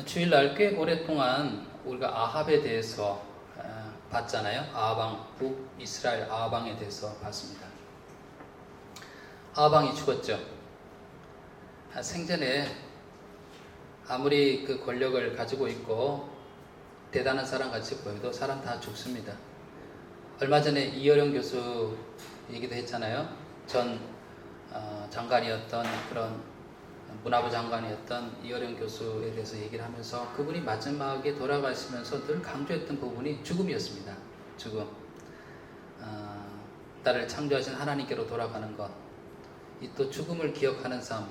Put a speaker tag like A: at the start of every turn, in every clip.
A: 주일날 꽤 오랫동안 우리가 아합에 대해서 봤잖아요. 아합왕, 북이스라엘 아합왕에 대해서 봤습니다. 아합왕이 죽었죠. 생전에 아무리 그 권력을 가지고 있고 대단한 사람 같이 보여도 사람 다 죽습니다. 얼마 전에 이어령 교수 얘기도 했잖아요. 전 장관이었던 그런 문화부 장관이었던 이어령 교수에 대해서 얘기를 하면서 그분이 마지막에 돌아가시면서 늘 강조했던 부분이 죽음이었습니다. 죽음. 나를 창조하신 하나님께로 돌아가는 것. 이 또 죽음을 기억하는 삶.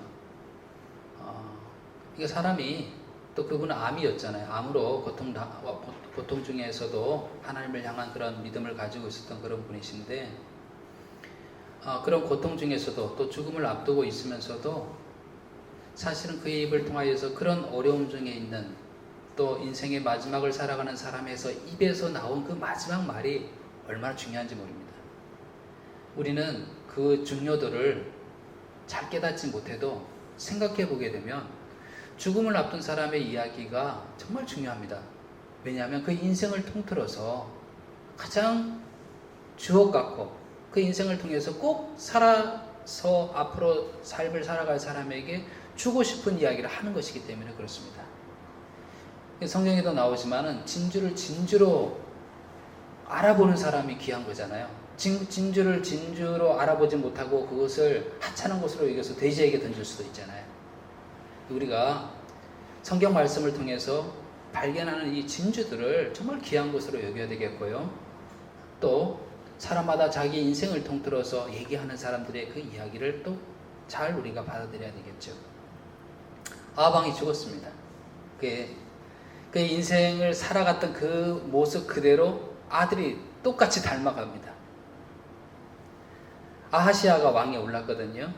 A: 이게 사람이 또 그분은 암이었잖아요. 암으로 고통 중에서도 하나님을 향한 그런 믿음을 가지고 있었던 그런 분이신데 그런 고통 중에서도 또 죽음을 앞두고 있으면서도 사실은 그의 입을 통하여서 그런 어려움 중에 있는 또 인생의 마지막을 살아가는 사람에서 입에서 나온 그 마지막 말이 얼마나 중요한지 모릅니다. 우리는 그 중요도를 잘 깨닫지 못해도 생각해 보게 되면 죽음을 앞둔 사람의 이야기가 정말 중요합니다. 왜냐하면 그 인생을 통틀어서 가장 주옥 같고 그 인생을 통해서 꼭 살아서 앞으로 삶을 살아갈 사람에게 주고 싶은 이야기를 하는 것이기 때문에 그렇습니다. 성경에도 나오지만은 진주를 진주로 알아보는 사람이 귀한 거잖아요. 진주를 진주로 알아보지 못하고 그것을 하찮은 것으로 여겨서 돼지에게 던질 수도 있잖아요. 우리가 성경 말씀을 통해서 발견하는 이 진주들을 정말 귀한 것으로 여겨야 되겠고요. 또 사람마다 자기 인생을 통틀어서 얘기하는 사람들의 그 이야기를 또 잘 우리가 받아들여야 되겠죠. 아합왕이 죽었습니다. 그의 인생을 살아갔던 그 모습 그대로 아들이 똑같이 닮아갑니다. 아하시아가 왕에 올랐거든요.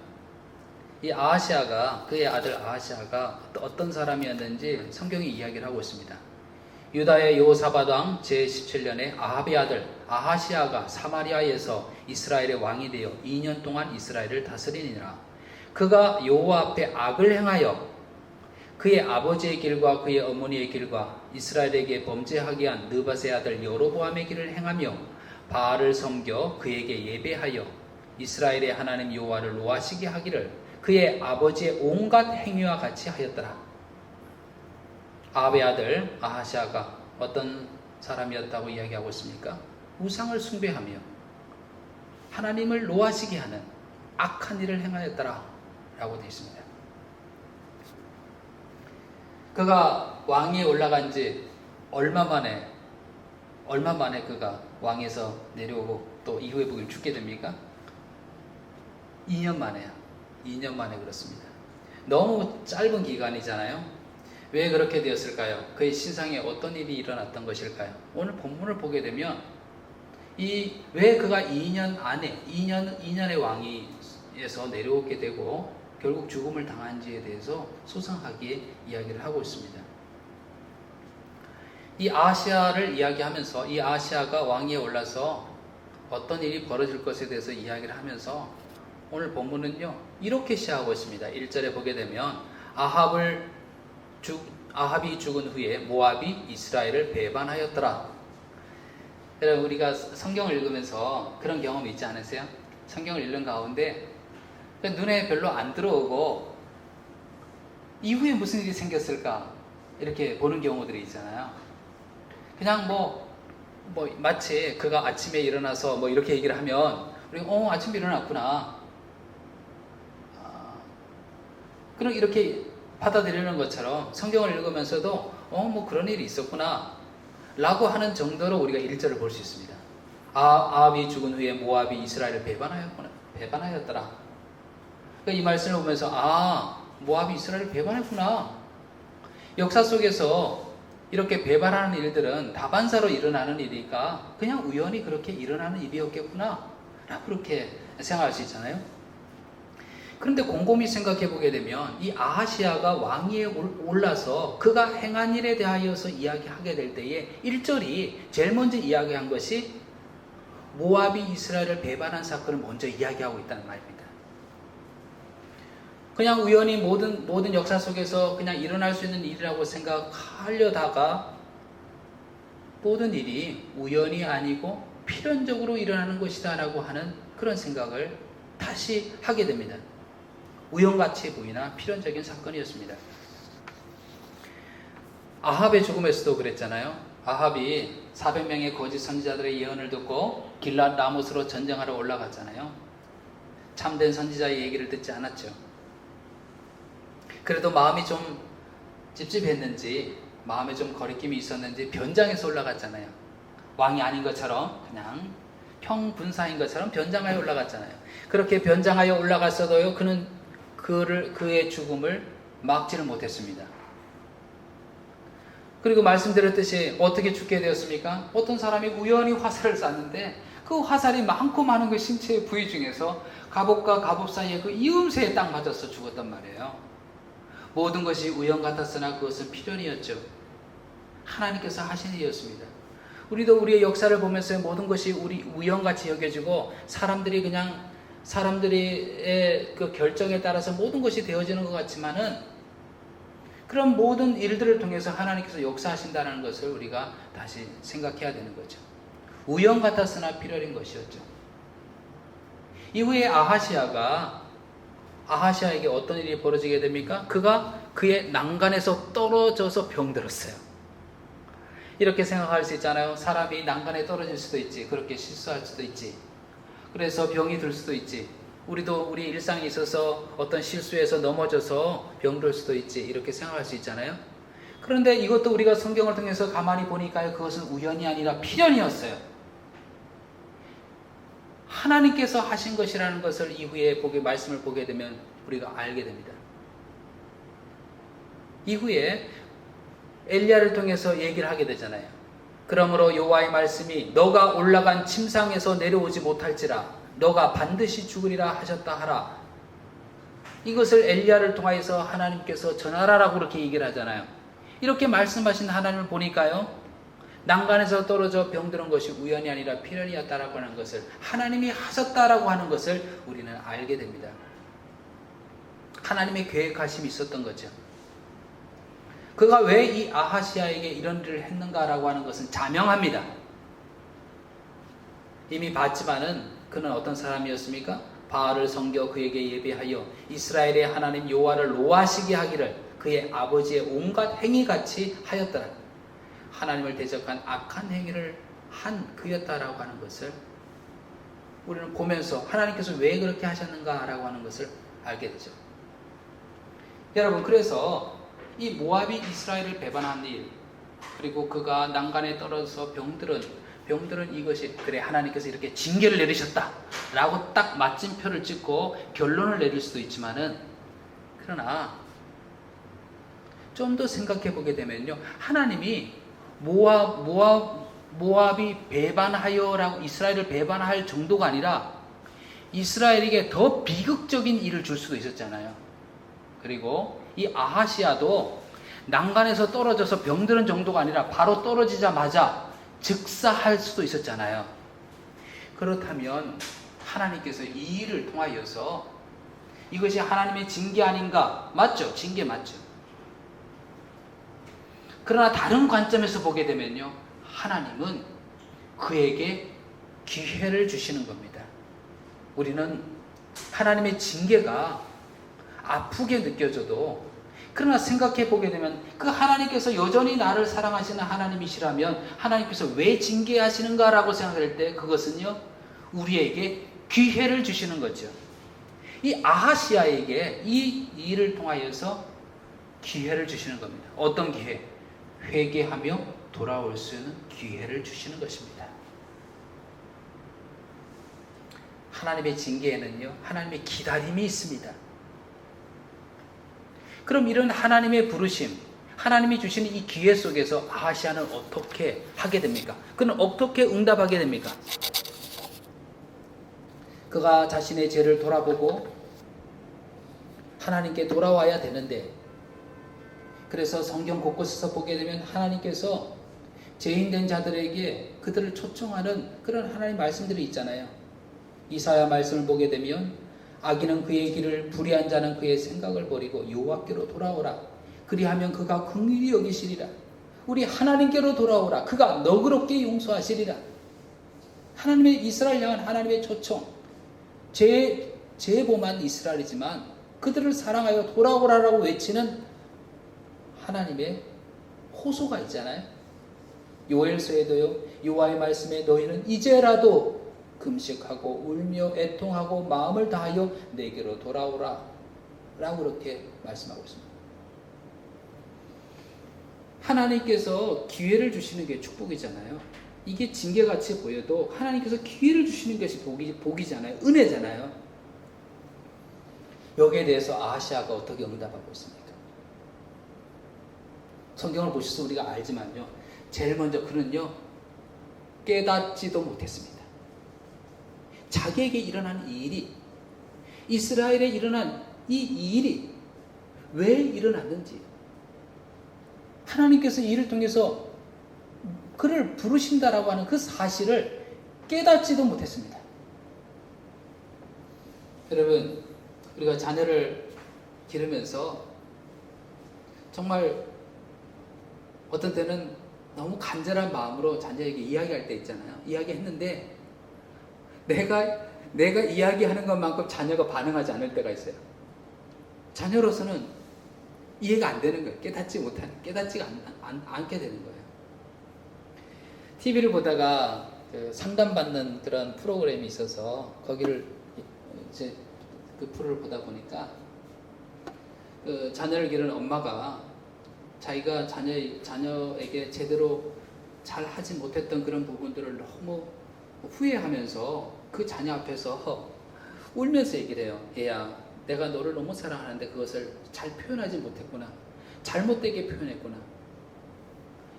A: 이 아하시아가, 그의 아들 아하시아가 어떤 사람이었는지 성경이 이야기를 하고 있습니다. 유다의 여호사밧 왕 제17년에 아합의 아들 아하시아가 사마리아에서 이스라엘의 왕이 되어 2년 동안 이스라엘을 다스리니라. 그가 여호와 앞에 악을 행하여 그의 아버지의 길과 그의 어머니의 길과 이스라엘에게 범죄하게 한 느밧의 아들 여로보암의 길을 행하며 바알을 섬겨 그에게 예배하여 이스라엘의 하나님 여호와를 노하시게 하기를 그의 아버지의 온갖 행위와 같이 하였더라. 아합의 아들 아하시아가 어떤 사람이었다고 이야기하고 있습니까? 우상을 숭배하며 하나님을 노하시게 하는 악한 일을 행하였더라 라고 되어 있습니다. 그가 왕위에 올라간 지 얼마 만에 그가 왕에서 내려오고 또 이후에 보길 죽게 됩니까? 2년 만에요. 2년 만에 그렇습니다. 너무 짧은 기간이잖아요. 왜 그렇게 되었을까요? 그의 신상에 어떤 일이 일어났던 것일까요? 오늘 본문을 보게 되면 왜 그가 2년의 왕위에서 내려오게 되고 결국 죽음을 당한지에 대해서 소상하게 이야기를 하고 있습니다. 이 아하시아를 이야기하면서 이 아하시아가 왕위에 올라서 어떤 일이 벌어질 것에 대해서 이야기를 하면서 오늘 본문은요 이렇게 시작하고 있습니다. 1절에 보게 되면 아합이 죽은 후에 모압이 이스라엘을 배반하였더라. 여러분 우리가 성경을 읽으면서 그런 경험이 있지 않으세요? 성경을 읽는 가운데 눈에 별로 안 들어오고 이후에 무슨 일이 생겼을까 이렇게 보는 경우들이 있잖아요. 그냥 마치 그가 아침에 일어나서 이렇게 얘기를 하면 우리 아침에 일어났구나. 그럼 이렇게 받아들이는 것처럼 성경을 읽으면서도 그런 일이 있었구나 라고 하는 정도로 우리가 1절을 볼 수 있습니다. 아합이 죽은 후에 모압이 이스라엘을 배반하였더라. 이 말씀을 보면서 모압이 이스라엘을 배반했구나. 역사 속에서 이렇게 배반하는 일들은 다반사로 일어나는 일이니까 그냥 우연히 그렇게 일어나는 일이었겠구나 라고 그렇게 생각할 수 있잖아요. 그런데 곰곰이 생각해 보게 되면 이 아하시아가 왕위에 올라서 그가 행한 일에 대하여서 이야기하게 될 때에 1절이 제일 먼저 이야기한 것이 모압이 이스라엘을 배반한 사건을 먼저 이야기하고 있다는 말입니다. 그냥 우연히 모든 역사 속에서 그냥 일어날 수 있는 일이라고 생각하려다가 모든 일이 우연이 아니고 필연적으로 일어나는 것이다라고 하는 그런 생각을 다시 하게 됩니다. 우연같이 보이나 필연적인 사건이었습니다. 아합의 죽음에서도 그랬잖아요. 아합이 400명의 거짓 선지자들의 예언을 듣고 길랏 라못으로 전쟁하러 올라갔잖아요. 참된 선지자의 얘기를 듣지 않았죠. 그래도 마음이 좀 찝찝했는지, 마음에 좀 거리낌이 있었는지 변장해서 올라갔잖아요. 왕이 아닌 것처럼 그냥 평분사인 것처럼 변장하여 올라갔잖아요. 그렇게 변장하여 올라갔어도요, 그는 그의 죽음을 막지를 못했습니다. 그리고 말씀드렸듯이 어떻게 죽게 되었습니까? 어떤 사람이 우연히 화살을 쐈는데 그 화살이 많고 많은 그 신체의 부위 중에서 갑옷과 갑옷 사이에 그 이음새에 딱 맞아서 죽었단 말이에요. 모든 것이 우연 같았으나 그것은 필연이었죠. 하나님께서 하신 일이었습니다. 우리도 우리의 역사를 보면서 모든 것이 우리 우연같이 여겨지고 사람들의 그 결정에 따라서 모든 것이 되어지는 것 같지만은 그런 모든 일들을 통해서 하나님께서 역사하신다는 것을 우리가 다시 생각해야 되는 거죠. 우연 같았으나 필연인 것이었죠. 이후에 아하시아에게 어떤 일이 벌어지게 됩니까? 그가 그의 난간에서 떨어져서 병들었어요. 이렇게 생각할 수 있잖아요. 사람이 난간에 떨어질 수도 있지. 그렇게 실수할 수도 있지. 그래서 병이 들 수도 있지. 우리도 우리 일상에 있어서 어떤 실수에서 넘어져서 병들 수도 있지. 이렇게 생각할 수 있잖아요. 그런데 이것도 우리가 성경을 통해서 가만히 보니까요, 그것은 우연이 아니라 필연이었어요. 하나님께서 하신 것이라는 것을 이후에 말씀을 보게 되면 우리가 알게 됩니다. 이후에 엘리야를 통해서 얘기를 하게 되잖아요. 그러므로 여호와의 말씀이 너가 올라간 침상에서 내려오지 못할지라 너가 반드시 죽으리라 하셨다 하라. 이것을 엘리야를 통하여서 하나님께서 전하라라고 그렇게 얘기를 하잖아요. 이렇게 말씀하신 하나님을 보니까요, 난간에서 떨어져 병드는 것이 우연이 아니라 필연이었다라고 하는 것을, 하나님이 하셨다라고 하는 것을 우리는 알게 됩니다. 하나님의 계획하심이 있었던 거죠. 그가 왜 이 아하시아에게 이런 일을 했는가라고 하는 것은 자명합니다. 이미 봤지만은 그는 어떤 사람이었습니까? 바알을 섬겨 그에게 예배하여 이스라엘의 하나님 여호와를 노하시게 하기를 그의 아버지의 온갖 행위같이 하였더라. 하나님을 대적한 악한 행위를 한 그였다라고 하는 것을 우리는 보면서 하나님께서 왜 그렇게 하셨는가라고 하는 것을 알게 되죠. 여러분, 그래서 이 모압이 이스라엘을 배반한 일, 그리고 그가 난간에 떨어져서 병들은 이것이, 그래 하나님께서 이렇게 징계를 내리셨다 라고 딱 마침표를 찍고 결론을 내릴 수도 있지만은, 그러나 좀 더 생각해 보게 되면요, 하나님이 모압이 배반하여라고 이스라엘을 배반할 정도가 아니라 이스라엘에게 더 비극적인 일을 줄 수도 있었잖아요. 그리고 이 아하시아도 난간에서 떨어져서 병드는 정도가 아니라 바로 떨어지자마자 즉사할 수도 있었잖아요. 그렇다면 하나님께서 이 일을 통하여서 이것이 하나님의 징계 아닌가? 맞죠? 징계 맞죠? 그러나 다른 관점에서 보게 되면요, 하나님은 그에게 기회를 주시는 겁니다. 우리는 하나님의 징계가 아프게 느껴져도, 그러나 생각해 보게 되면 그 하나님께서 여전히 나를 사랑하시는 하나님이시라면 하나님께서 왜 징계하시는가라고 생각할 때 그것은요, 우리에게 기회를 주시는 거죠. 이 아하시아에게 이 일을 통하여서 기회를 주시는 겁니다. 어떤 기회? 회개하며 돌아올 수 있는 기회를 주시는 것입니다. 하나님의 징계에는요, 하나님의 기다림이 있습니다. 그럼 이런 하나님의 부르심, 하나님이 주시는 이 기회 속에서 아하시아는 어떻게 하게 됩니까? 그는 어떻게 응답하게 됩니까? 그가 자신의 죄를 돌아보고 하나님께 돌아와야 되는데, 그래서 성경 곳곳에서 보게 되면 하나님께서 죄인된 자들에게 그들을 초청하는 그런 하나님 말씀들이 있잖아요. 이사야 말씀을 보게 되면 악인은 그의 길을, 불의한 자는 그의 생각을 버리고 여호와께로 돌아오라. 그리하면 그가 긍휼히 여기시리라. 우리 하나님께로 돌아오라. 그가 너그럽게 용서하시리라. 하나님의, 이스라엘 향한 하나님의 초청, 제보만 이스라엘이지만 그들을 사랑하여 돌아오라라고 외치는 하나님의 호소가 있잖아요. 요엘서에도요, 여호와의 말씀에 너희는 이제라도 금식하고 울며 애통하고 마음을 다하여 내게로 돌아오라 라고 그렇게 말씀하고 있습니다. 하나님께서 기회를 주시는 게 축복이잖아요. 이게 징계같이 보여도 하나님께서 기회를 주시는 것이 복이잖아요. 은혜잖아요. 여기에 대해서 아하시아가 어떻게 응답하고 있습니까? 성경을 보셔서 우리가 알지만요, 제일 먼저 그는요, 깨닫지도 못했습니다. 자기에게 일어난 이 일이, 이스라엘에 일어난 이 일이 왜 일어났는지, 하나님께서 이 일을 통해서 그를 부르신다라고 하는 그 사실을 깨닫지도 못했습니다. 여러분, 우리가 자녀를 기르면서 정말 어떤 때는 너무 간절한 마음으로 자녀에게 이야기할 때 있잖아요. 이야기했는데 내가 이야기하는 것만큼 자녀가 반응하지 않을 때가 있어요. 자녀로서는 이해가 안 되는 거예요. 깨닫지가 않게 되는 거예요. TV를 보다가 그 상담받는 그런 프로그램이 있어서 거기를 이제 그 프로를 보다 보니까 그 자녀를 기르는 엄마가 자기가 자녀에게 제대로 잘 하지 못했던 그런 부분들을 너무 후회하면서 그 자녀 앞에서 울면서 얘기를 해요. 얘야, 내가 너를 너무 사랑하는데 그것을 잘 표현하지 못했구나. 잘못되게 표현했구나.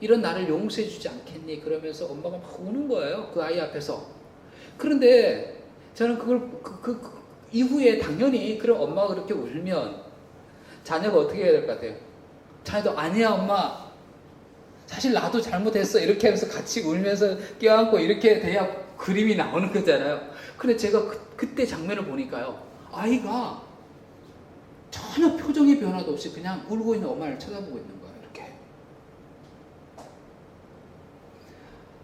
A: 이런 나를 용서해 주지 않겠니? 그러면서 엄마가 막 우는 거예요. 그 아이 앞에서. 그런데 저는 그걸 이후에 당연히 그런 엄마가 그렇게 울면 자녀가 어떻게 해야 될 것 같아요? 자녀도 아니야 엄마, 사실 나도 잘못했어 이렇게 하면서 같이 울면서 껴안고 이렇게 돼야 그림이 나오는 거잖아요. 근데 제가 그때 장면을 보니까요, 아이가 전혀 표정의 변화도 없이 그냥 울고 있는 엄마를 쳐다보고 있는 거예요. 이렇게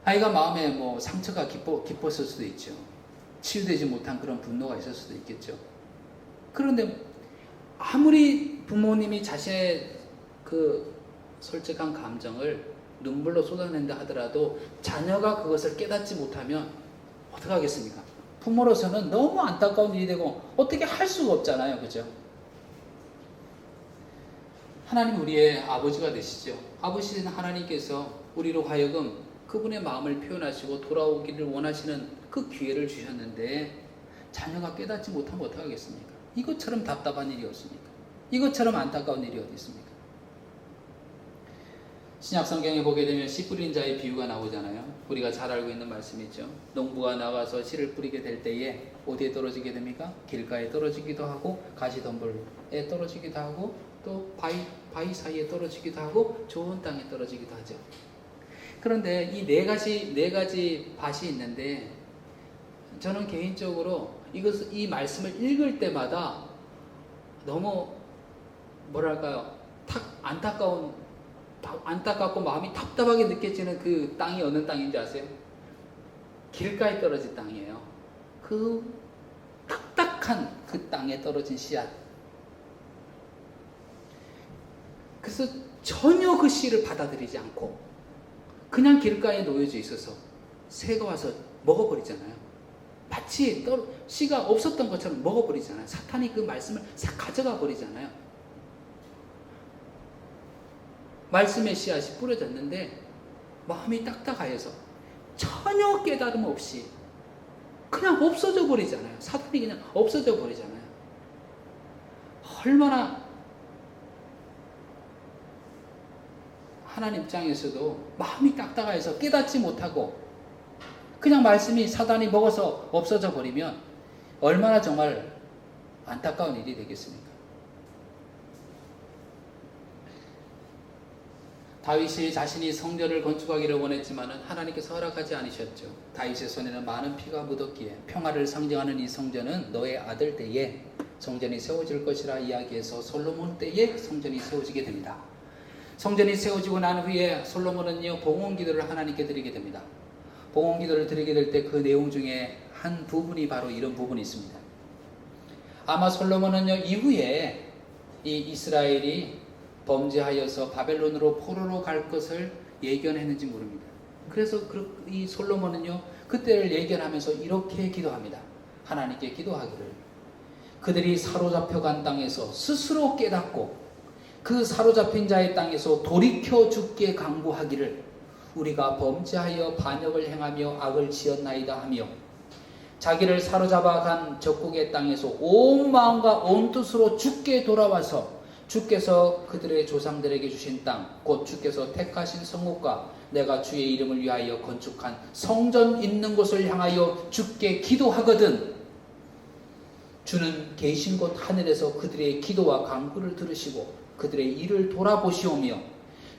A: 아이가 마음에 뭐 상처가 깊었을 수도 있죠. 치유되지 못한 그런 분노가 있을 수도 있겠죠. 그런데 아무리 부모님이 자신의 그 솔직한 감정을 눈물로 쏟아낸다 하더라도 자녀가 그것을 깨닫지 못하면 어떡하겠습니까? 부모로서는 너무 안타까운 일이 되고 어떻게 할 수가 없잖아요. 그죠? 하나님 우리의 아버지가 되시죠. 아버지는 하나님께서 우리로 하여금 그분의 마음을 표현하시고 돌아오기를 원하시는 그 기회를 주셨는데 자녀가 깨닫지 못하면 어떡하겠습니까? 이것처럼 답답한 일이 없습니까? 이것처럼 안타까운 일이 어디 있습니까? 신약 성경에 보게 되면 씨 뿌린 자의 비유가 나오잖아요. 우리가 잘 알고 있는 말씀이죠. 농부가 나가서 씨를 뿌리게 될 때에 어디에 떨어지게 됩니까? 길가에 떨어지기도 하고 가시덤불에 떨어지기도 하고 또 바위 사이에 떨어지기도 하고 좋은 땅에 떨어지기도 하죠. 그런데 이 네 가지 밭이 있는데 저는 개인적으로 이 말씀을 읽을 때마다 너무 뭐랄까요, 안타깝고 마음이 답답하게 느껴지는 그 땅이 어느 땅인지 아세요? 길가에 떨어진 땅이에요. 그 딱딱한 그 땅에 떨어진 씨앗. 그래서 전혀 그 씨를 받아들이지 않고 그냥 길가에 놓여져 있어서 새가 와서 먹어버리잖아요. 마치 씨가 없었던 것처럼 먹어버리잖아요. 사탄이 그 말씀을 싹 가져가 버리잖아요. 말씀의 씨앗이 뿌려졌는데 마음이 딱딱하여서 전혀 깨달음 없이 그냥 없어져 버리잖아요. 사탄이 그냥 없어져 버리잖아요. 얼마나 하나님 입장에서도 마음이 딱딱해서 깨닫지 못하고 그냥 말씀이 사단이 먹어서 없어져 버리면 얼마나 정말 안타까운 일이 되겠습니까? 다윗이 자신이 성전을 건축하기를 원했지만 하나님께서 허락하지 않으셨죠. 다윗의 손에는 많은 피가 묻었기에 평화를 상징하는 이 성전은 너의 아들 때에 성전이 세워질 것이라 이야기해서 솔로몬 때에 성전이 세워지게 됩니다. 성전이 세워지고 난 후에 솔로몬은요 봉헌기도를 하나님께 드리게 됩니다. 봉헌기도를 드리게 될 때 그 내용 중에 한 부분이 바로 이런 부분이 있습니다. 아마 솔로몬은요 이후에 이 이스라엘이 범죄하여서 바벨론으로 포로로 갈 것을 예견했는지 모릅니다. 그래서 이 솔로몬은요 그때를 예견하면서 이렇게 기도합니다. 하나님께 기도하기를 그들이 사로잡혀간 땅에서 스스로 깨닫고 그 사로잡힌 자의 땅에서 돌이켜 죽게 강구하기를 우리가 범죄하여 반역을 행하며 악을 지었나이다 하며 자기를 사로잡아간 적국의 땅에서 온 마음과 온 뜻으로 주께 돌아와서 주께서 그들의 조상들에게 주신 땅, 곧 주께서 택하신 성읍과 내가 주의 이름을 위하여 건축한 성전 있는 곳을 향하여 주께 기도하거든 주는 계신 곳 하늘에서 그들의 기도와 간구를 들으시고 그들의 일을 돌아보시오며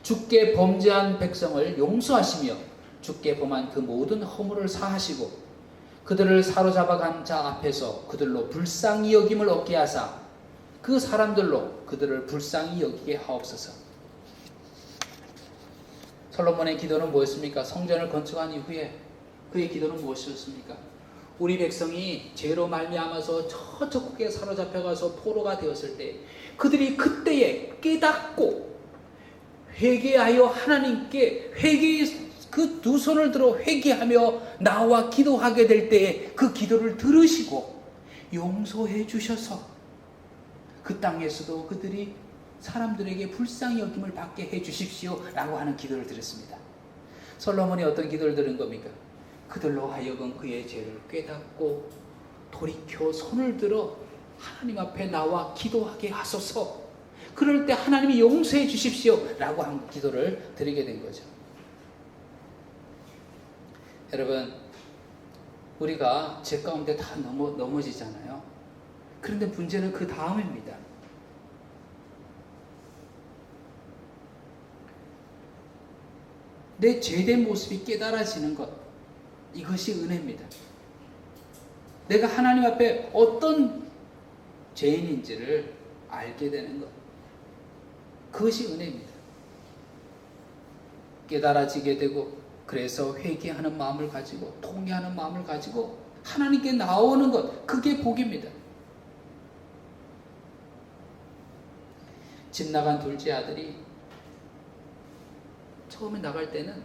A: 주께 범죄한 백성을 용서하시며 주께 범한 그 모든 허물을 사하시고 그들을 사로잡아간 자 앞에서 그들로 불쌍히 여김을 얻게 하사 그 사람들로 그들을 불쌍히 여기게 하옵소서. 솔로몬의 기도는 뭐였습니까? 성전을 건축한 이후에 그의 기도는 무엇이었습니까? 우리 백성이 죄로 말미암아서 저 적국에 사로잡혀가서 포로가 되었을 때 그들이 그때에 깨닫고 회개하여 하나님께 회개의 그 두 손을 들어 회개하며 나와 기도하게 될 때에 그 기도를 들으시고 용서해 주셔서 그 땅에서도 그들이 사람들에게 불쌍히 여김을 받게 해 주십시오 라고 하는 기도를 드렸습니다. 솔로몬이 어떤 기도를 들은 겁니까? 그들로 하여금 그의 죄를 깨닫고 돌이켜 손을 들어 하나님 앞에 나와 기도하게 하소서. 그럴 때 하나님이 용서해 주십시오 라고 한 기도를 드리게 된 거죠. 여러분, 우리가 죄 가운데 다 넘어지잖아요. 그런데 문제는 그 다음입니다. 내 죄된 모습이 깨달아지는 것, 이것이 은혜입니다. 내가 하나님 앞에 어떤 죄인인지를 알게 되는 것, 그것이 은혜입니다. 깨달아지게 되고 그래서 회개하는 마음을 가지고 통회하는 마음을 가지고 하나님께 나오는 것, 그게 복입니다. 집 나간 둘째 아들이 처음에 나갈 때는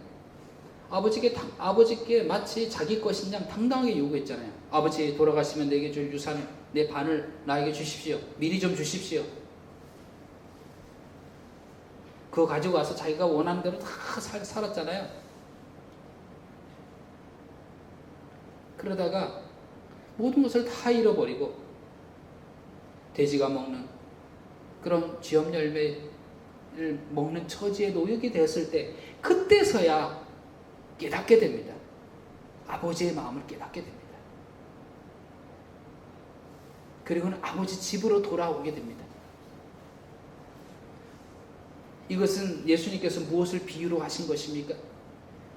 A: 아버지께 마치 자기 것인 양 당당하게 요구했잖아요. 아버지 돌아가시면 내게 줄 유산 내 반을 나에게 주십시오. 미리 좀 주십시오. 그거 가지고 와서 자기가 원하는 대로 다 살았잖아요. 그러다가 모든 것을 다 잃어버리고 돼지가 먹는 그런 쥐염 열매를 먹는 처지에 놓이게 되었을 때 그때서야 깨닫게 됩니다. 아버지의 마음을 깨닫게 됩니다. 그리고는 아버지 집으로 돌아오게 됩니다. 이것은 예수님께서 무엇을 비유로 하신 것입니까?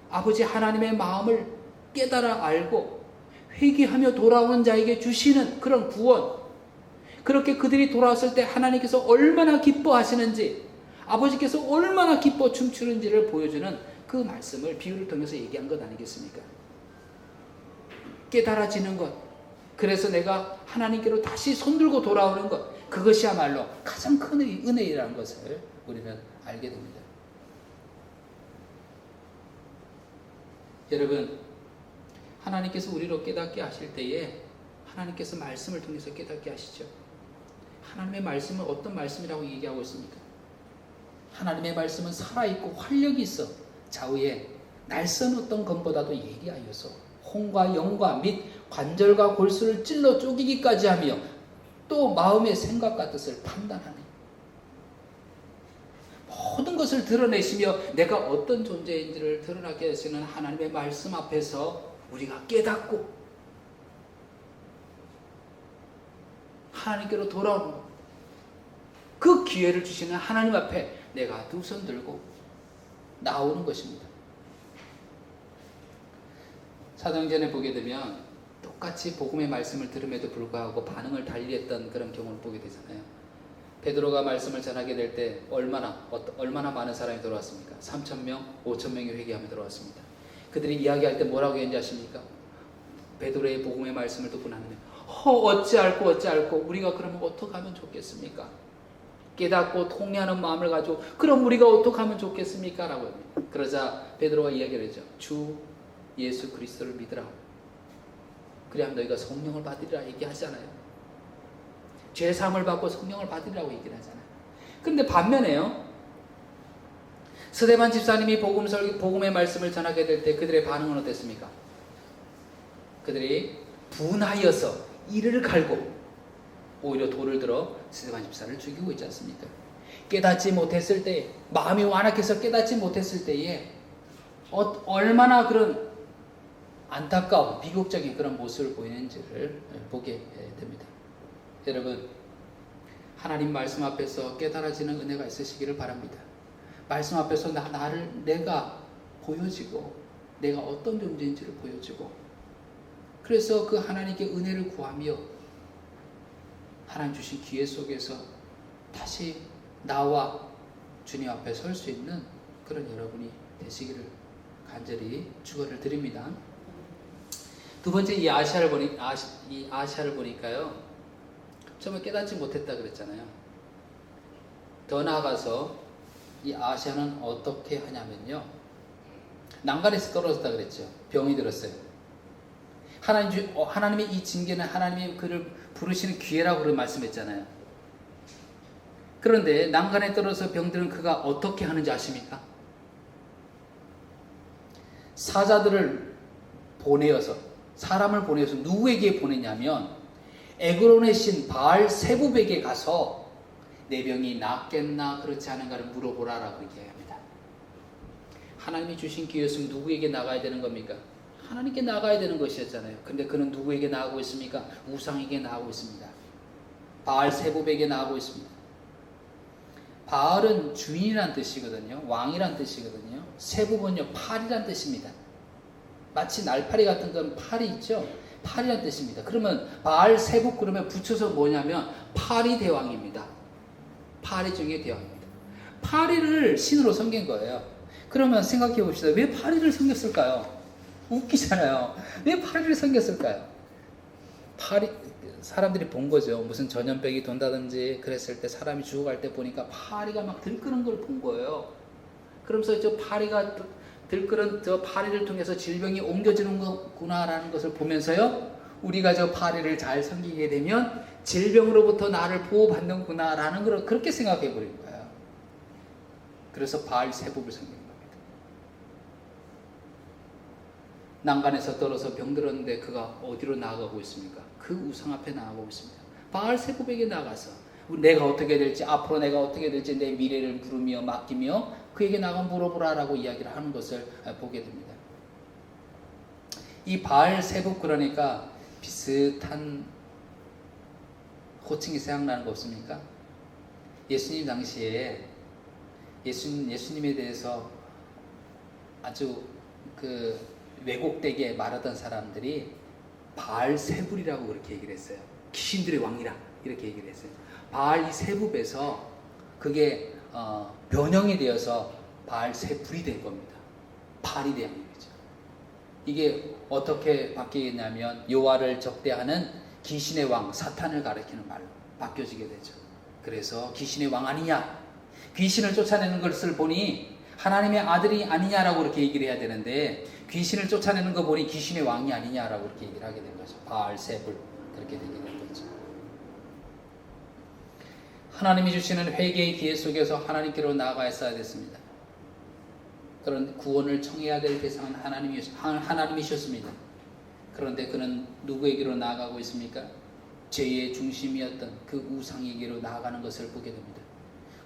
A: 아버지 하나님의 마음을 깨달아 알고 회개하며 돌아오는 자에게 주시는 그런 구원, 그렇게 그들이 돌아왔을 때 하나님께서 얼마나 기뻐하시는지, 아버지께서 얼마나 기뻐 춤추는지를 보여주는 그 말씀을 비유를 통해서 얘기한 것 아니겠습니까? 깨달아지는 것, 그래서 내가 하나님께로 다시 손들고 돌아오는 것, 그것이야말로 가장 큰 은혜라는 것을 우리는 알게 됩니다. 여러분, 하나님께서 우리로 깨닫게 하실 때에 하나님께서 말씀을 통해서 깨닫게 하시죠. 하나님의 말씀은 어떤 말씀이라고 얘기하고 있습니까? 하나님의 말씀은 살아있고 활력이 있어 좌우에 날선 어떤 검보다도 예리하여서 혼과 영과 및 관절과 골수를 찔러 쪼개기까지 하며 또 마음의 생각과 뜻을 판단하네. 모든 것을 드러내시며 내가 어떤 존재인지를 드러나게 하시는 하나님의 말씀 앞에서 우리가 깨닫고 하나님께로 돌아오는 것, 그 기회를 주시는 하나님 앞에 내가 두 손 들고 나오는 것입니다. 사도행전에 보게 되면 똑같이 복음의 말씀을 들음에도 불구하고 반응을 달리했던 그런 경우를 보게 되잖아요. 베드로가 말씀을 전하게 될 때 얼마나 많은 사람이 들어왔습니까? 3,000명, 5,000명이 회개하며 들어왔습니다. 그들이 이야기할 때 뭐라고 했는지 아십니까? 베드로의 복음의 말씀을 듣고 나면 어찌할꼬 우리가 그러면 어떻게 하면 좋겠습니까? 깨닫고 통회하는 마음을 가지고 그럼 우리가 어떻게 하면 좋겠습니까? 라고 합니다. 그러자 베드로가 이야기를 했죠. 주 예수 그리스도를 믿으라. 그래야 너희가 성령을 받으리라 얘기하잖아요. 죄사함을 받고 성령을 받으리라고 얘기를 하잖아요. 그런데 반면에요, 스데반 집사님이 복음의 말씀을 전하게 될 때 그들의 반응은 어땠습니까? 그들이 분하여서 이를 갈고 오히려 돌을 들어 스데반 집사를 죽이고 있지 않습니까? 깨닫지 못했을 때, 마음이 완악해서 깨닫지 못했을 때에 얼마나 그런 안타까운 비극적인 그런 모습을 보이는지를 보게 됩니다. 여러분, 하나님 말씀 앞에서 깨달아지는 은혜가 있으시기를 바랍니다. 말씀 앞에서 내가 보여지고 내가 어떤 존재인지를 보여지고, 그래서 그 하나님께 은혜를 구하며 하나님 주신 기회 속에서 다시 나와 주님 앞에 설 수 있는 그런 여러분이 되시기를 간절히 축원을 드립니다. 두 번째, 이 아시아를 보니까요, 처음에 깨닫지 못했다 그랬잖아요. 더 나아가서 이 아시아는 어떻게 하냐면요, 난간에서 떨어졌다 그랬죠. 병이 들었어요. 하나님의 이 징계는 하나님이 그를 부르시는 기회라고 그런 말씀했잖아요. 그런데 난간에 떨어져 병들은 그가 어떻게 하는지 아십니까? 사자들을 사람을 보내어서 누구에게 보내냐면 에그론의 신 바알 세붑에게 가서 내 병이 낫겠나 그렇지 않은가를 물어보라라고 얘기합니다. 하나님이 주신 기회였으면 누구에게 나가야 되는 겁니까? 하나님께 나가야 되는 것이었잖아요. 근데 그는 누구에게 나가고 있습니까? 우상에게 나가고 있습니다. 바알 세붑에게 나가고 있습니다. 바알은 주인이란 뜻이거든요. 왕이란 뜻이거든요. 세붑은요, 팔이란 뜻입니다. 마치 날파리 같은 건 팔이 있죠. 팔이란 뜻입니다. 그러면 바알 세붑 그러면 붙여서 뭐냐면 파리 대왕입니다. 파리 중에 대왕입니다. 파리를 신으로 섬긴 거예요. 그러면 생각해 봅시다. 왜 파리를 섬겼을까요? 웃기잖아요. 왜 파리를 섬겼을까요? 사람들이 본 거죠. 무슨 전염병이 돈다든지 그랬을 때 사람이 죽어갈 때 보니까 파리가 막 들끓는 걸 본 거예요. 그러면서 저 파리가 들끓은 저 파리를 통해서 질병이 옮겨지는 거구나라는 것을 보면서요, 우리가 저 파리를 잘 섬기게 되면 질병으로부터 나를 보호받는구나라는 걸 그렇게 생각해 버린 거예요. 그래서 바알 세붑을 섬긴 겁니다. 난간에서 떨어져 병들었는데 그가 어디로 나아가고 있습니까? 그 우상 앞에 나아가고 있습니다. 바알 세붑에게 나가서 내가 어떻게 될지, 앞으로 내가 어떻게 될지 내 미래를 물으며 맡기며 그에게 나가 물어보라라고 이야기를 하는 것을 보게 됩니다. 이 바알 세붑, 그러니까 비슷한 호칭이 생각나는 거 없습니까? 예수님 당시에 예수님에 대해서 아주 왜곡되게 말하던 사람들이 바알 세불이라고 그렇게 얘기를 했어요. 귀신들의 왕이라 이렇게 얘기를 했어요. 바알 이 세붑에서 그게 변형이 되어서 바알 세불이 된 겁니다. 발이 된 거죠. 이게 어떻게 바뀌겠냐면 여호와를 적대하는 귀신의 왕 사탄을 가리키는 말로 바뀌어지게 되죠. 그래서 귀신의 왕 아니냐, 귀신을 쫓아내는 것을 보니 하나님의 아들이 아니냐라고 그렇게 얘기를 해야 되는데, 귀신을 쫓아내는 거 보니 귀신의 왕이 아니냐라고 그렇게 얘기를 하게 된 거죠. 바알 세불, 그렇게 되게 된 거죠. 하나님이 주시는 회개의 기회 속에서 하나님께로 나아가야 됐습니다. 그런 구원을 청해야 될 대상은 하나님이셨습니다. 그런데 그는 누구에게로 나아가고 있습니까? 죄의 중심이었던 그 우상에게로 나아가는 것을 보게 됩니다.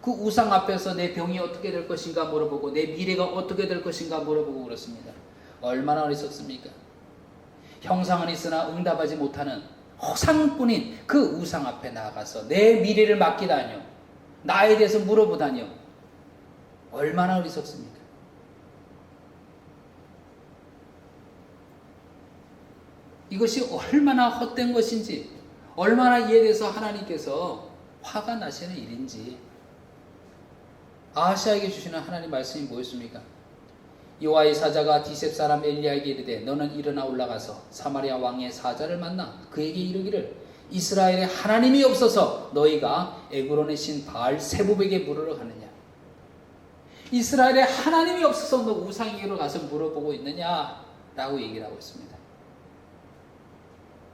A: 그 우상 앞에서 내 병이 어떻게 될 것인가 물어보고 내 미래가 어떻게 될 것인가 물어보고 그렇습니다. 얼마나 어리석습니까? 형상은 있으나 응답하지 못하는 허상뿐인 그 우상 앞에 나아가서 내 미래를 맡기다니요, 나에 대해서 물어보다니요, 얼마나 어리석습니까? 이것이 얼마나 헛된 것인지, 얼마나 이에 대해서 하나님께서 화가 나시는 일인지. 아하시아에게 주시는 하나님 말씀이 뭐였습니까? 여호와의 사자가 디셉 사람 엘리야에게 이르되 너는 일어나 올라가서 사마리아 왕의 사자를 만나 그에게 이르기를 이스라엘에 하나님이 없어서 너희가 에그론의 신 바알 세붑에게 물으러 가느냐. 이스라엘에 하나님이 없어서 너 우상에게로 가서 물어보고 있느냐 라고 얘기를 하고 있습니다.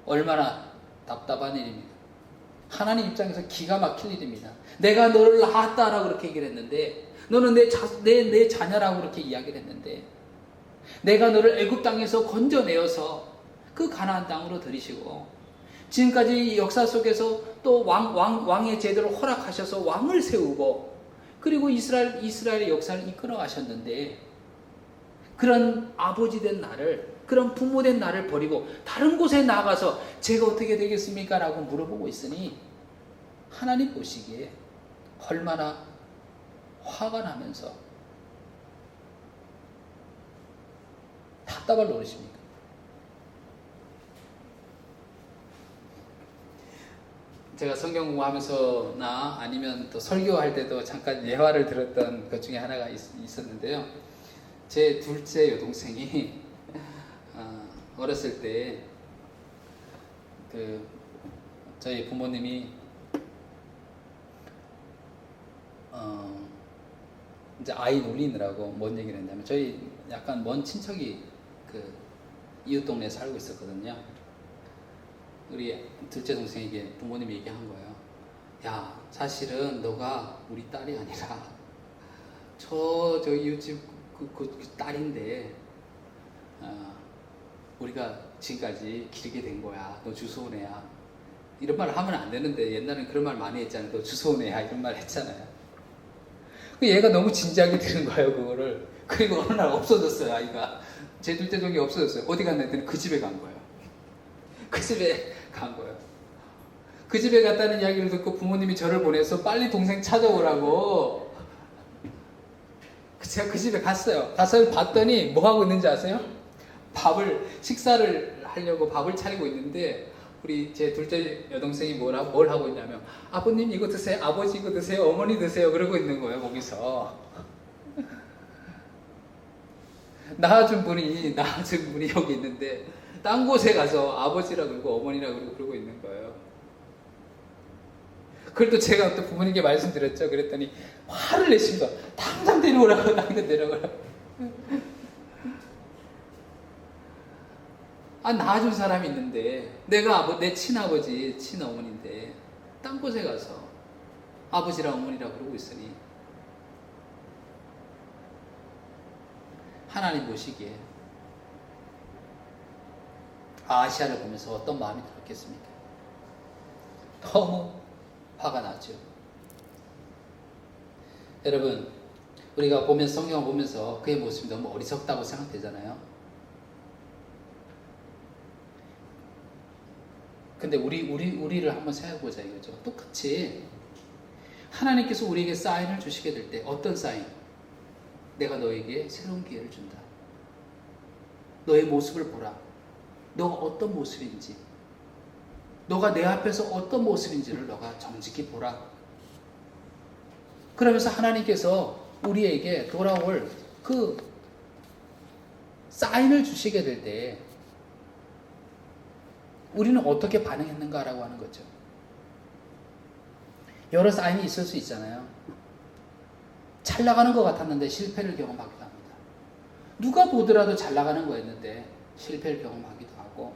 A: 얼마나 답답한 일입니까? 하나님 입장에서 기가 막힐 일입니다. 내가 너를 낳았다라고 그렇게 얘기를 했는데, 너는 내 자녀라고 그렇게 이야기를 했는데, 내가 너를 애굽 땅에서 건져내어서 그 가나안 땅으로 들이시고 지금까지 역사 속에서 또 왕의 제도를 허락하셔서 왕을 세우고 그리고 이스라엘의 역사를 이끌어 가셨는데, 그런 아버지 된 나를, 그런 부모 된 나를 버리고 다른 곳에 나가서 제가 어떻게 되겠습니까? 라고 물어보고 있으니 하나님 보시기에 얼마나 화가 나면서 답답할 노릇입니까? 제가 성경 공부하면서나 아니면 또 설교할 때도 잠깐 예화를 들었던 것 중에 하나가 있었는데요. 제 둘째 여동생이 어렸을 때 저희 부모님이 이제 아이 놀리느라고 뭔 얘기를 했냐면, 저희 약간 먼 친척이 이웃 동네에 살고 있었거든요. 우리 둘째 동생에게 부모님이 얘기한 거예요. 야, 사실은 너가 우리 딸이 아니라 저 이웃집 그 딸인데 우리가 지금까지 기르게 된 거야. 너 주워온 애야. 이런 말을 하면 안 되는데 옛날엔 그런 말 많이 했잖아요. 너 주워온 애야. 이런 말 했잖아요. 얘가 너무 진지하게 들은 거예요, 그거를. 그리고 어느 날 없어졌어요, 아이가. 제 둘째 동이 없어졌어요. 어디 갔나 했더니 그 집에 간 거예요. 그 집에 간 거예요. 그 집에 갔다는 이야기를 듣고 부모님이 저를 보내서 빨리 동생 찾아오라고. 제가 그 집에 갔어요. 가서 봤더니 뭐 하고 있는지 아세요? 식사를 하려고 밥을 차리고 있는데, 우리 제 둘째 여동생이 뭘 하고 있냐면, 아버님 이거 드세요, 아버지 이거 드세요, 어머니 드세요, 그러고 있는 거예요, 거기서. 낳아준 분이 여기 있는데, 딴 곳에 가서 아버지라고 그러고 어머니라고 그러고 있는 거예요. 그걸 또 제가 또 부모님께 말씀드렸죠. 그랬더니 화를 내신 거예요. 당장 데려오라고, 당장 데려오라고. 낳아준 사람이 있는데, 내가 내 친아버지, 친어머니인데 딴 곳에 가서 아버지랑 어머니라 그러고 있으니 하나님 보시기에 아하시아를 보면서 어떤 마음이 들었겠습니까? 너무 화가 나죠. 여러분, 우리가 성경을 보면서 그의 모습이 너무 어리석다고 생각되잖아요. 근데 우리를 한번 생각해보자 이거죠. 똑같이 하나님께서 우리에게 사인을 주시게 될 때, 어떤 사인? 내가 너에게 새로운 기회를 준다. 너의 모습을 보라. 너가 어떤 모습인지, 너가 내 앞에서 어떤 모습인지를 너가 정직히 보라. 그러면서 하나님께서 우리에게 돌아올 그 사인을 주시게 될 때 우리는 어떻게 반응했는가라고 하는 거죠. 여러 사인이 있을 수 있잖아요. 잘 나가는 것 같았는데 실패를 경험하기도 합니다. 누가 보더라도 잘 나가는 거였는데 실패를 경험하기도 하고,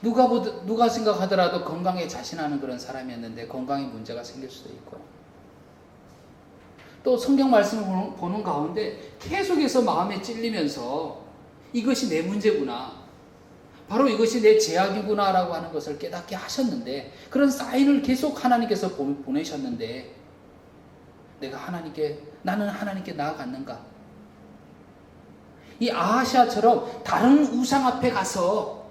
A: 누가 생각하더라도 건강에 자신하는 그런 사람이었는데 건강에 문제가 생길 수도 있고, 또 성경 말씀을 보는 가운데 계속해서 마음에 찔리면서 이것이 내 문제구나, 바로 이것이 내 죄악이구나 라고 하는 것을 깨닫게 하셨는데, 그런 사인을 계속 하나님께서 보내셨는데 나는 하나님께 나아갔는가? 이 아하시아처럼 다른 우상 앞에 가서,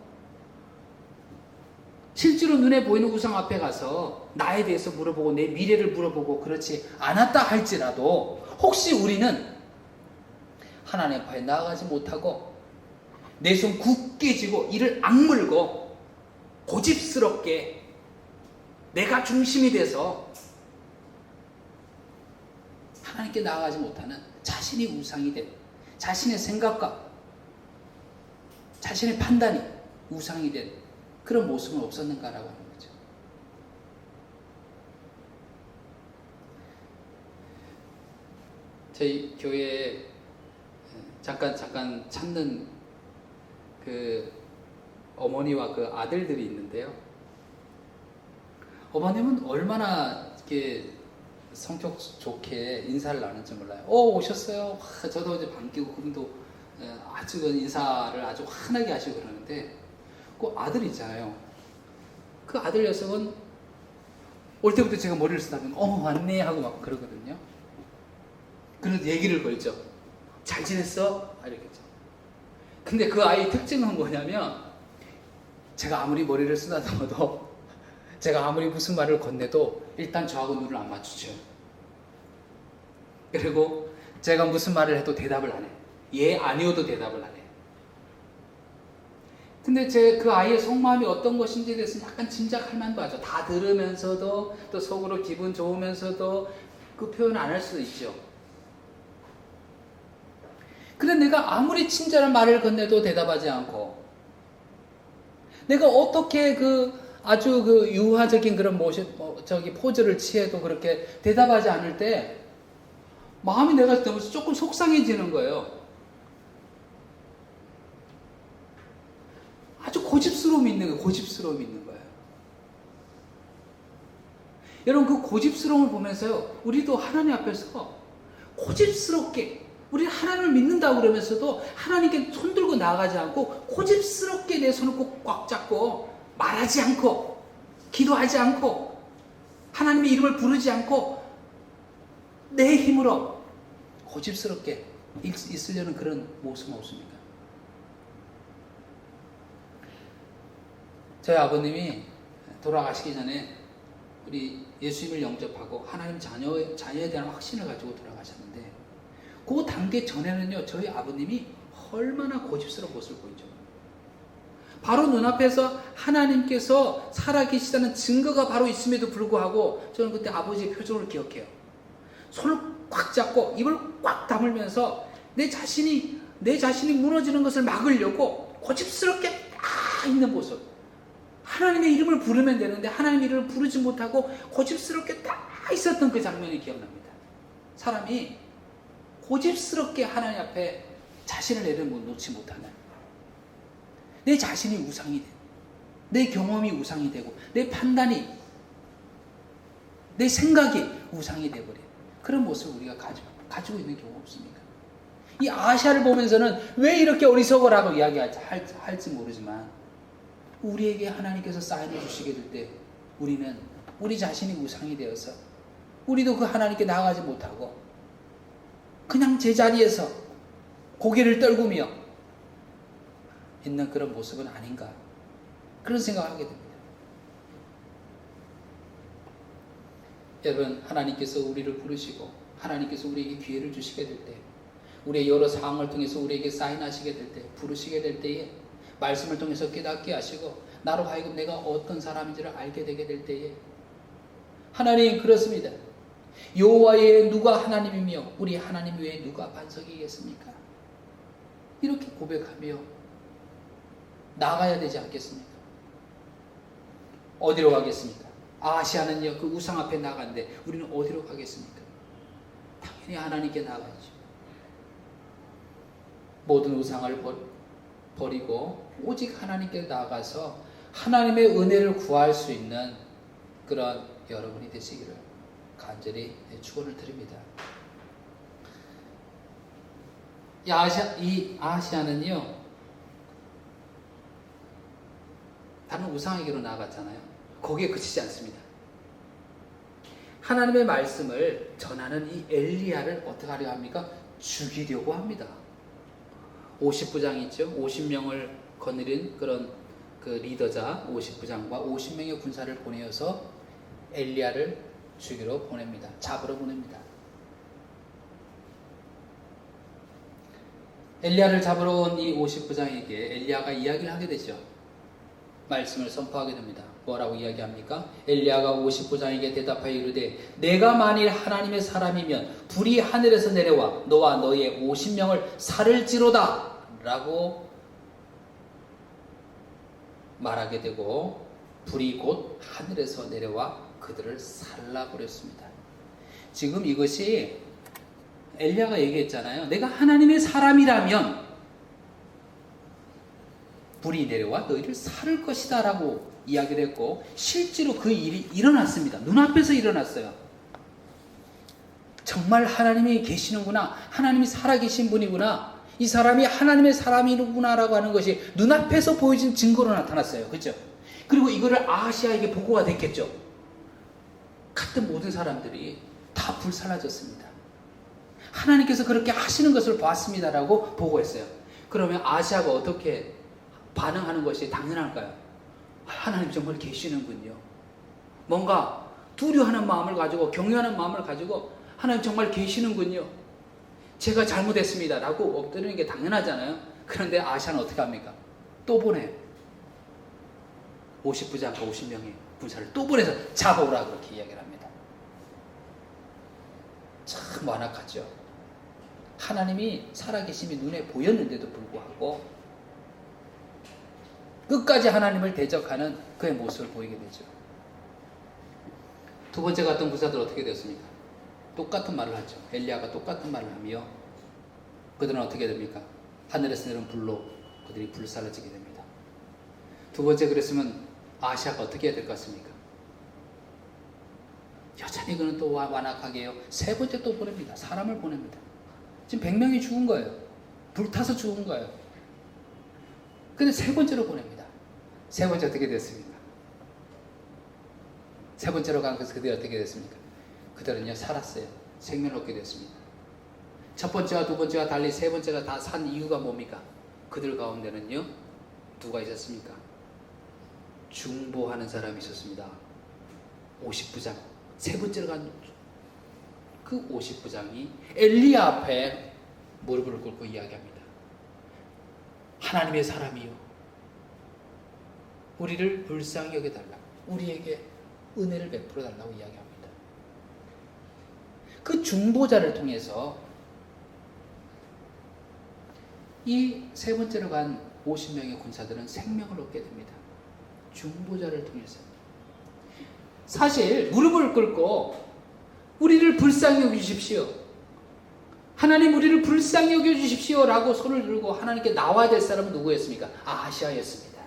A: 실제로 눈에 보이는 우상 앞에 가서 나에 대해서 물어보고 내 미래를 물어보고 그렇지 않았다 할지라도, 혹시 우리는 하나님 앞에 나아가지 못하고 내 손 굳게 쥐고 이를 악물고 고집스럽게 내가 중심이 돼서 하나님께 나아가지 못하는 자신이 우상이 된, 자신의 생각과 자신의 판단이 우상이 된 그런 모습은 없었는가라고 하는 거죠. 저희 교회에 잠깐 찾는 그 어머니와 그 아들들이 있는데요. 어머님은 얼마나 이렇게 성격 좋게 인사를 나누는지 몰라요. 오셨어요. 저도 어제 반기고 그분도 아주 인사를 아주 환하게 하시고 그러는데 그 아들 있잖아요. 그 아들 녀석은 올 때부터 제가 머리를 쓰다보면 왔네 하고 막 그러거든요. 그래서 얘기를 걸죠. 잘 지냈어? 이렇게죠. 근데 그 아이의 특징은 뭐냐면 제가 아무리 머리를 쓰다듬어도 제가 아무리 무슨 말을 건네도 일단 저하고 눈을 안 맞추죠. 그리고 제가 무슨 말을 해도 대답을 안 해. 예, 아니어도 대답을 안 해. 근데 그 아이의 속마음이 어떤 것인지에 대해서 약간 짐작할 만도 하죠. 다 들으면서도 또 속으로 기분 좋으면서도 그 표현 안 할 수도 있죠. 그런데 내가 아무리 친절한 말을 건네도 대답하지 않고 내가 어떻게 아주 유화적인 그런 포즈를 취해도 그렇게 대답하지 않을 때 마음이 내가 너무 조금 속상해지는 거예요. 아주 고집스러움이 있는 거예요. 고집스러움이 있는 거예요. 여러분 그 고집스러움을 보면서요. 우리도 하나님 앞에서 고집스럽게 우리 하나님을 믿는다고 그러면서도 하나님께 손들고 나아가지 않고 고집스럽게 내 손을 꼭 꽉 잡고 말하지 않고 기도하지 않고 하나님의 이름을 부르지 않고 내 힘으로 고집스럽게 있으려는 그런 모습은 없습니까? 저희 아버님이 돌아가시기 전에 우리 예수님을 영접하고 하나님 자녀에 대한 확신을 가지고 돌아가셨는데 그 단계 전에는요, 저희 아버님이 얼마나 고집스러운 모습을 보이죠. 바로 눈앞에서 하나님께서 살아계시다는 증거가 바로 있음에도 불구하고 저는 그때 아버지의 표정을 기억해요. 손을 꽉 잡고 입을 꽉 다물면서 내 자신이 무너지는 것을 막으려고 고집스럽게 딱 있는 모습. 하나님의 이름을 부르면 되는데 하나님의 이름을 부르지 못하고 고집스럽게 딱 있었던 그 장면이 기억납니다. 사람이 고집스럽게 하나님 앞에 자신을 내려놓지 못하는 내 자신이 우상이 되고 내 경험이 우상이 되고 내 판단이 내 생각이 우상이 되어버린 그런 모습을 우리가 가지고 있는 경우가 없습니까? 이 아시아를 보면서는 왜 이렇게 어리석어라고 이야기할지 모르지만 우리에게 하나님께서 사인을 주시게 될 때 우리는 우리 자신이 우상이 되어서 우리도 그 하나님께 나아가지 못하고 그냥 제자리에서 고개를 떨구며 있는 그런 모습은 아닌가 그런 생각을 하게 됩니다. 여러분 하나님께서 우리를 부르시고 하나님께서 우리에게 기회를 주시게 될 때 우리의 여러 상황을 통해서 우리에게 사인하시게 될 때 부르시게 될 때에 말씀을 통해서 깨닫게 하시고 나로 하여금 내가 어떤 사람인지를 알게 되게 될 때에 하나님 그렇습니다. 여호와 외에 누가 하나님이며 우리 하나님 외에 누가 반석이겠습니까? 이렇게 고백하며 나가야 되지 않겠습니까? 어디로 가겠습니까? 아시아는요 그 우상 앞에 나간데 우리는 어디로 가겠습니까? 당연히 하나님께 나가야죠. 모든 우상을 버리고 오직 하나님께 나가서 하나님의 은혜를 구할 수 있는 그런 여러분이 되시기를 간절히 축원을 드립니다. 이 아시아는요 다른 우상에게로 나아갔잖아요. 거기에 그치지 않습니다. 하나님의 말씀을 전하는 이 엘리야를 어떻게 하려 합니까? 죽이려고 합니다. 50부장 있죠. 50명을 거느린 그런 그 리더자 50부장과 50명의 군사를 보내어서 엘리야를 죽이러 보냅니다. 잡으러 보냅니다. 엘리야를 잡으러 온 이 50부장에게 엘리야가 이야기를 하게 되죠. 말씀을 선포하게 됩니다. 뭐라고 이야기합니까? 엘리야가 50부장에게 대답하여 이르되 내가 만일 하나님의 사람이면 불이 하늘에서 내려와 너와 너의 50명을 살을지로다 라고 말하게 되고 불이 곧 하늘에서 내려와 그들을 살라버렸습니다. 지금 이것이 엘리야가 얘기했잖아요. 내가 하나님의 사람이라면 불이 내려와 너희를 살을 것이다 라고 이야기를 했고 실제로 그 일이 일어났습니다. 눈앞에서 일어났어요. 정말 하나님이 계시는구나. 하나님이 살아계신 분이구나. 이 사람이 하나님의 사람이구나 라고 하는 것이 눈앞에서 보여진 증거로 나타났어요. 그렇죠? 그리고 이거를 아하시아에게 보고가 됐겠죠. 같은 모든 사람들이 다 불살라졌습니다. 하나님께서 그렇게 하시는 것을 봤습니다라고 보고했어요. 그러면 아하시아가 어떻게 반응하는 것이 당연할까요? 하나님 정말 계시는군요. 뭔가 두려워하는 마음을 가지고 경외하는 마음을 가지고 하나님 정말 계시는군요. 제가 잘못했습니다 라고 엎드리는 게 당연하잖아요. 그런데 아하시아는 어떻게 합니까? 또 보내요. 50부장과 50명의 군사를 또 보내서 잡아오라 그렇게 이야기를 합니다. 참 완악하죠. 하나님이 살아계심이 눈에 보였는데도 불구하고 끝까지 하나님을 대적하는 그의 모습을 보이게 되죠. 두 번째 갔던 군사들 어떻게 되었습니까? 똑같은 말을 하죠. 엘리야가 똑같은 말을 하며 그들은 어떻게 됩니까? 하늘에서 내려온 불로 그들이 불살라지게 됩니다. 두 번째 그랬으면 아하시아가 어떻게 해야 될 것 같습니까? 여전히 그는 또 완악하게 해요. 세 번째 또 보냅니다. 사람을 보냅니다. 지금 100명이 죽은 거예요. 불타서 죽은 거예요. 근데 세 번째로 보냅니다. 세 번째 어떻게 됐습니까? 세 번째로 간 것은 그들이 어떻게 됐습니까? 그들은요 살았어요. 생명을 얻게 됐습니다. 첫 번째와 두 번째와 달리 세 번째가 다 산 이유가 뭡니까? 그들 가운데는요 누가 있었습니까? 중보하는 사람이 있었습니다. 50부장. 세 번째로 간 그 50부장이 엘리야 앞에 무릎을 꿇고 이야기합니다. 하나님의 사람이요, 우리를 불쌍히 여겨달라. 우리에게 은혜를 베풀어 달라고 이야기합니다. 그 중보자를 통해서 이 세 번째로 간 50명의 군사들은 생명을 얻게 됩니다. 중보자를 통해서. 사실 무릎을 꿇고 우리를 불쌍히 여겨주십시오. 하나님 우리를 불쌍히 여겨주십시오 라고 손을 들고 하나님께 나와야 될 사람은 누구였습니까? 아하시아였습니다.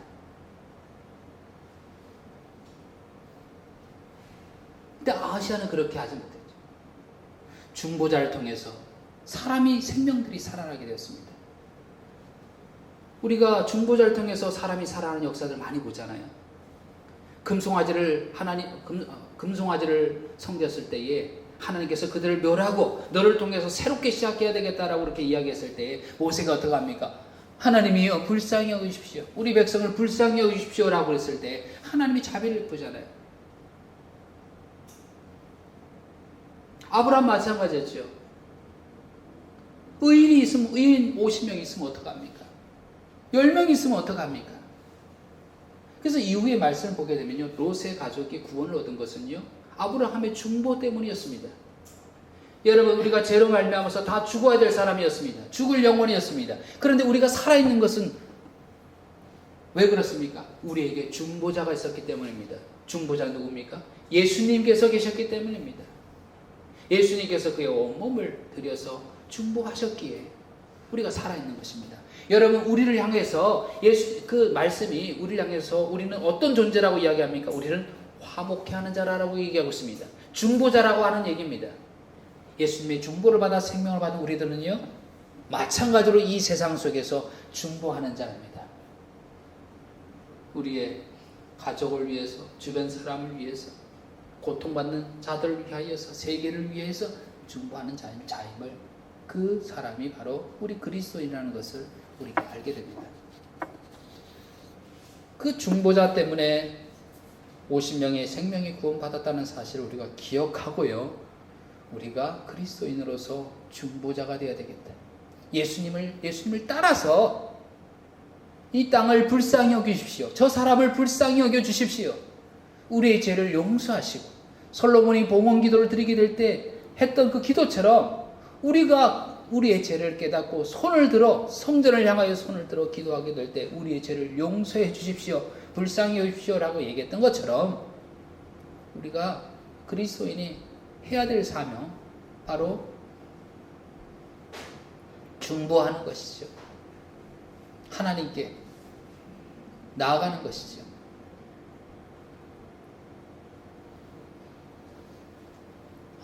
A: 근데 아하시아는 그렇게 하지 못했죠. 중보자를 통해서 사람이 생명들이 살아나게 되었습니다. 우리가 중보자를 통해서 사람이 살아나는 역사들 많이 보잖아요. 금송아지를 금송아지를 섬겼을 때에 하나님께서 그들을 멸하고 너를 통해서 새롭게 시작해야 되겠다라고 그렇게 이야기했을 때에 모세가 어떻게 합니까? 하나님이여 불쌍히 여기십시오. 우리 백성을 불쌍히 여기십시오 라고 했을 때 하나님이 자비를 베푸잖아요. 아브라함 마찬가지였죠. 의인이 있으면 의인 50명 있으면 어떡합니까? 10명 있으면 어떡합니까? 그래서 이후의 말씀을 보게 되면요, 롯의 가족이 구원을 얻은 것은요 아브라함의 중보 때문이었습니다. 여러분, 우리가 죄로 말미암아서 다 죽어야 될 사람이었습니다. 죽을 영혼이었습니다. 그런데 우리가 살아있는 것은 왜 그렇습니까? 우리에게 중보자가 있었기 때문입니다. 중보자 누굽니까? 예수님께서 계셨기 때문입니다. 예수님께서 그의 온몸을 들여서 중보하셨기에 우리가 살아있는 것입니다. 여러분, 우리를 향해서 그 말씀이 우리를 향해서 우리는 어떤 존재라고 이야기합니까? 우리는 화목해 하는 자라고 얘기하고 있습니다. 중보자라고 하는 얘기입니다. 예수님의 중보를 받아 생명을 받은 우리들은요 마찬가지로 이 세상 속에서 중보하는 자입니다. 우리의 가족을 위해서, 주변 사람을 위해서, 고통받는 자들을 위하여서, 세계를 위해서 중보하는 자임을, 그 사람이 바로 우리 그리스도인이라는 것을 우리가 알게 됩니다. 그 중보자 때문에 50명의 생명이 구원받았다는 사실을 우리가 기억하고요, 우리가 그리스도인으로서 중보자가 되어야 되겠다. 예수님을 따라서 이 땅을 불쌍히 여겨주십시오. 저 사람을 불쌍히 여겨주십시오. 우리의 죄를 용서하시고 솔로몬이 봉헌 기도를 드리게 될 때 했던 그 기도처럼 우리가 우리의 죄를 깨닫고 손을 들어 성전을 향하여 손을 들어 기도하게 될 때 우리의 죄를 용서해 주십시오. 불쌍히 여주십시오라고 얘기했던 것처럼 우리가 그리스도인이 해야 될 사명 바로 중보하는 것이죠. 하나님께 나아가는 것이죠.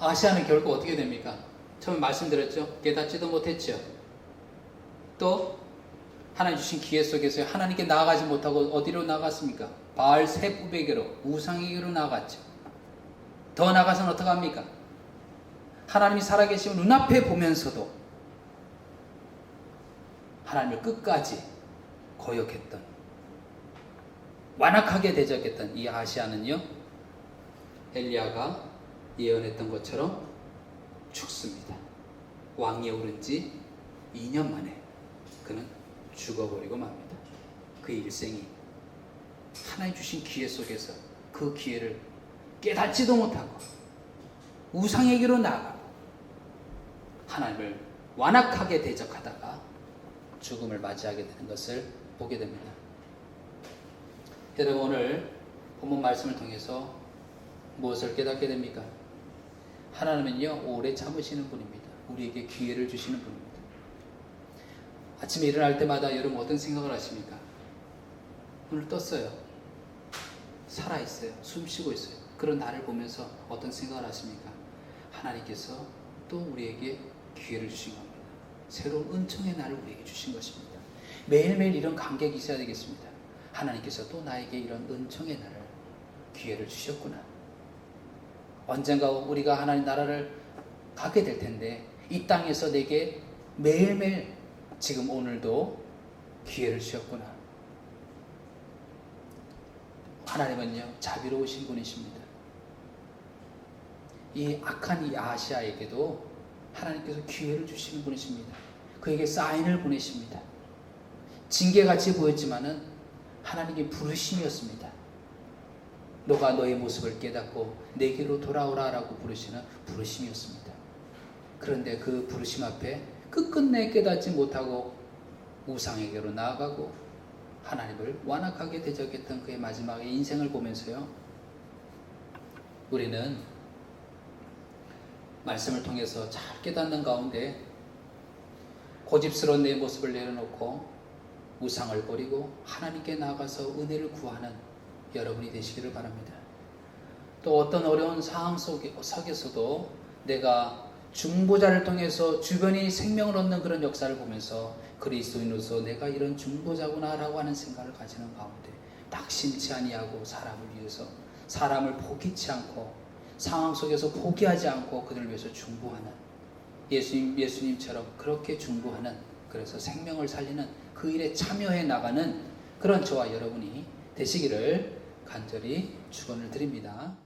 A: 아시아는 결국 어떻게 됩니까? 처음에 말씀드렸죠. 깨닫지도 못했죠. 또 하나님 주신 기회 속에서 하나님께 나아가지 못하고 어디로 나갔습니까? 바알 세부베게로 우상에게로 나갔죠. 더 나가서는 어떻게 합니까? 하나님이 살아계시면 눈앞에 보면서도 하나님을 끝까지 거역했던, 완악하게 대적했던 이 아시아는요, 엘리야가 예언했던 것처럼 죽습니다. 왕위에 오른 지 2년 만에 그는 죽어버리고 맙니다. 그의 일생이 하나님 주신 기회 속에서 그 기회를 깨닫지도 못하고 우상에게로 나아가고 하나님을 완악하게 대적하다가 죽음을 맞이하게 되는 것을 보게 됩니다. 여러분, 오늘 본문 말씀을 통해서 무엇을 깨닫게 됩니까? 하나님은요, 오래 참으시는 분입니다. 우리에게 기회를 주시는 분입니다. 아침에 일어날 때마다 여러분 어떤 생각을 하십니까? 눈을 떴어요. 살아있어요. 숨 쉬고 있어요. 그런 나를 보면서 어떤 생각을 하십니까? 하나님께서 또 우리에게 기회를 주신 겁니다. 새로운 은총의 날을 우리에게 주신 것입니다. 매일매일 이런 감격이 있어야 되겠습니다. 하나님께서 또 나에게 이런 은총의 날을, 기회를 주셨구나. 언젠가 우리가 하나님 나라를 가게 될 텐데 이 땅에서 내게 매일매일 지금 오늘도 기회를 주셨구나. 하나님은요, 자비로우신 분이십니다. 이 악한 이 아시아에게도 하나님께서 기회를 주시는 분이십니다. 그에게 사인을 보내십니다. 징계같이 보였지만은 하나님의 부르심이었습니다. 너가 너의 모습을 깨닫고 내게로 돌아오라라고 부르시는 부르심이었습니다. 그런데 그 부르심 앞에 끝끝내 깨닫지 못하고 우상에게로 나아가고 하나님을 완악하게 대적했던 그의 마지막의 인생을 보면서요, 우리는 말씀을 통해서 잘 깨닫는 가운데 고집스러운 내 모습을 내려놓고 우상을 버리고 하나님께 나아가서 은혜를 구하는 여러분이 되시기를 바랍니다. 또 어떤 어려운 상황 속에서도 내가 중보자를 통해서 주변이 생명을 얻는 그런 역사를 보면서 그리스도인으로서 내가 이런 중보자구나라고 하는 생각을 가지는 가운데 낙심치 아니하고 사람을 위해서, 사람을 포기치 않고 상황 속에서 포기하지 않고 그들을 위해서 중보하는, 예수님처럼 그렇게 중보하는, 그래서 생명을 살리는 그 일에 참여해 나가는 그런 저와 여러분이 되시기를 간절히 축원을 드립니다.